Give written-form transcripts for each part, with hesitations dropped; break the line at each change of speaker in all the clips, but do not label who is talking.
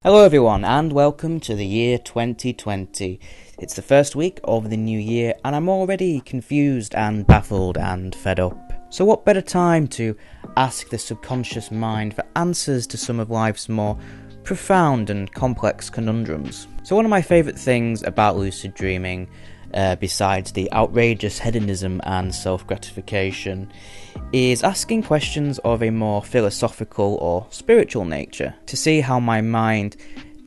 Hello everyone and welcome to the year 2020. It's the first week of the new year and I'm already confused and baffled and fed up. So what better time to ask the subconscious mind for answers to some of life's more profound and complex conundrums. So one of my favourite things about lucid dreaming, besides the outrageous hedonism and self-gratification, is asking questions of a more philosophical or spiritual nature to see how my mind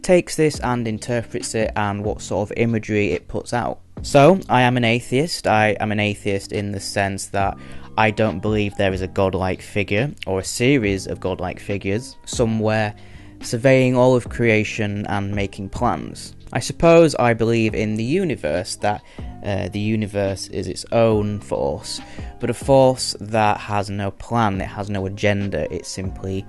takes this and interprets it and what sort of imagery it puts out. So, I am an atheist. I am an atheist in the sense that I don't believe there is a godlike figure or a series of godlike figures somewhere surveying all of creation and making plans. I suppose I believe in the universe, that the universe is its own force, but a force that has no plan, it has no agenda, it simply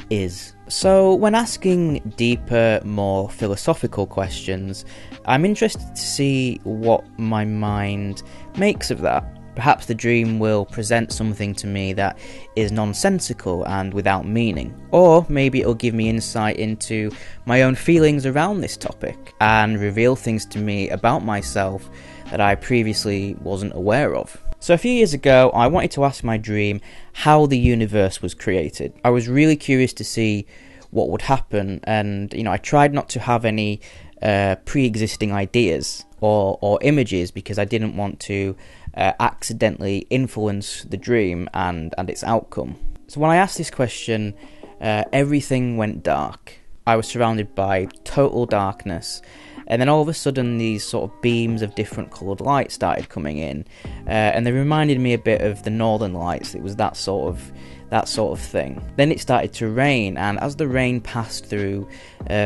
is. So when asking deeper, more philosophical questions, I'm interested to see what my mind makes of that. Perhaps the dream will present something to me that is nonsensical and without meaning. Or maybe it'll give me insight into my own feelings around this topic and reveal things to me about myself that I previously wasn't aware of. So a few years ago, I wanted to ask my dream how the universe was created. I was really curious to see what would happen, and I tried not to have any pre-existing ideas or images because I didn't want to accidentally influence the dream and its outcome. So when I asked this question, everything went dark. I was surrounded by total darkness, and then all of a sudden these sort of beams of different coloured light started coming in, and they reminded me a bit of the Northern Lights. It was that sort of thing. Then it started to rain, and as the rain passed through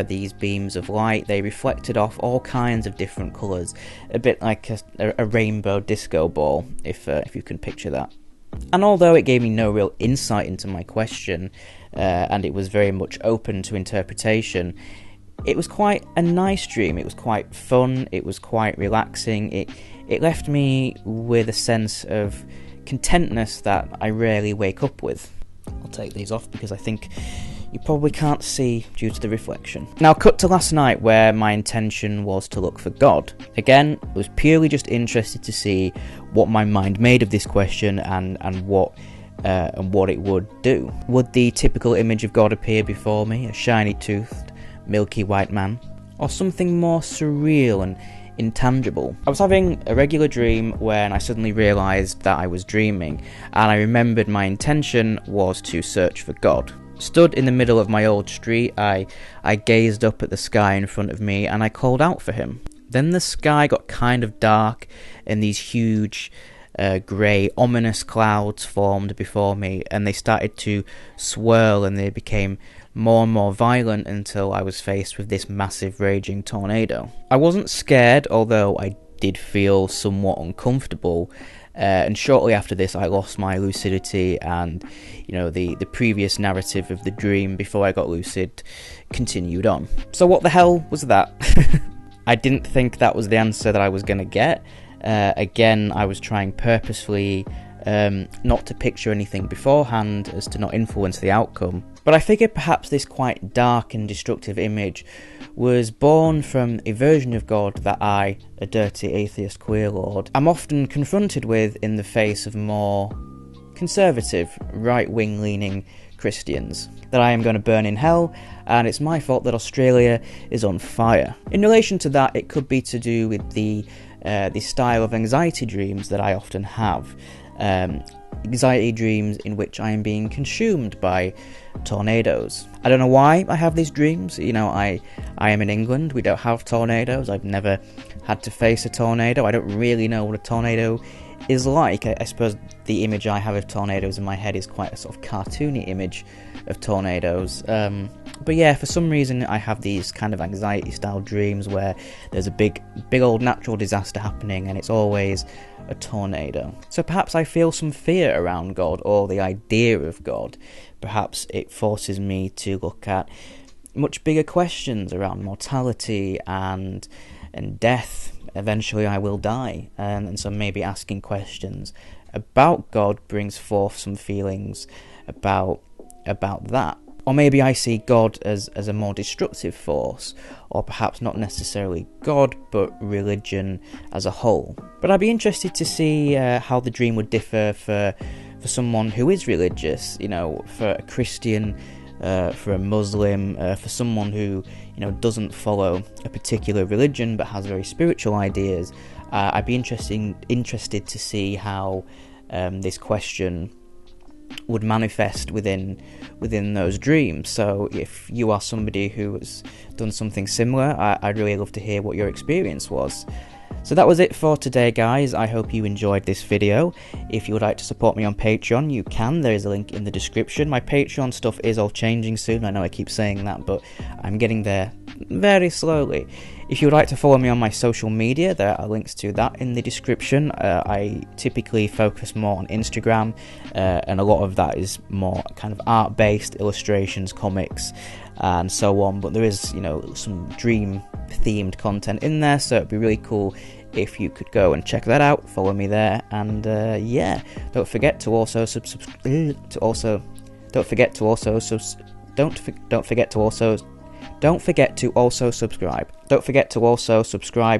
these beams of light, they reflected off all kinds of different colours, a bit like a rainbow disco ball, if you can picture that. And although it gave me no real insight into my question, and it was very much open to interpretation, it was quite a nice dream. It was quite fun, it was quite relaxing, it left me with a sense of contentness that I rarely wake up with. I'll take these off because I think you probably can't see due to the reflection. Now cut to last night, where my intention was to look for God. Again, I was purely just interested to see what my mind made of this question and what it would do. Would the typical image of God appear before me, a shiny-toothed, milky white man, or something more surreal and intangible? I was having a regular dream when I suddenly realised that I was dreaming, and I remembered my intention was to search for God. Stood in the middle of my old street, I gazed up at the sky in front of me and I called out for him. Then the sky got kind of dark and these huge grey ominous clouds formed before me, and they started to swirl and they became more and more violent until I was faced with this massive raging tornado. I wasn't scared, although I did feel somewhat uncomfortable, and shortly after this I lost my lucidity, and the previous narrative of the dream before I got lucid continued on. So what the hell was that? I didn't think that was the answer that I was going to get. Again, I was trying purposefully not to picture anything beforehand as to not influence the outcome. But I figured perhaps this quite dark and destructive image was born from a version of God that I, a dirty atheist queer lord, am often confronted with in the face of more conservative, right-wing leaning Christians. That I am going to burn in hell, and it's my fault that Australia is on fire. In relation to that, it could be to do with the style of anxiety dreams that I often have. Anxiety dreams in which I am being consumed by tornadoes. I don't know why I have these dreams. I am in England, we don't have tornadoes, I've never had to face a tornado, I don't really know what a tornado is like. I suppose the image I have of tornadoes in my head is quite a sort of cartoony image of tornadoes. But yeah, for some reason I have these kind of anxiety style dreams where there's a big old natural disaster happening and it's always a tornado. So perhaps I feel some fear around God, or the idea of God. Perhaps it forces me to look at much bigger questions around mortality and death. Eventually I will die, and so maybe asking questions about God brings forth some feelings about that. Or maybe I see God as a more destructive force, or perhaps not necessarily God, but religion as a whole. But I'd be interested to see how the dream would differ for someone who is religious, for a Christian, for a Muslim, for someone who, doesn't follow a particular religion but has very spiritual ideas. I'd be interested to see how this question would manifest within those dreams. So if you are somebody who has done something similar, I'd really love to hear what your experience was. So that was it for today, guys. I hope you enjoyed this video. If you would like to support me on Patreon, you can. There is a link in the description. My Patreon stuff is all changing soon. I know I keep saying that, but I'm getting there very slowly. If you would like to follow me on my social media, there are links to that in the description. I typically focus more on Instagram, and a lot of that is more kind of art-based illustrations, comics, and so on. But there is, some dream-themed content in there, so it'd be really cool if you could go and check that out. Follow me there, and don't forget to also subscribe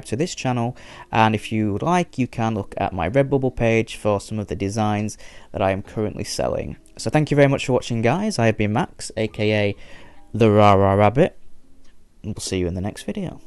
to this channel, and if you would like, you can look at my Redbubble page for some of the designs that I am currently selling. So thank you very much for watching, guys. I have been Max, aka the Rara Rabbit, and we'll see you in the next video.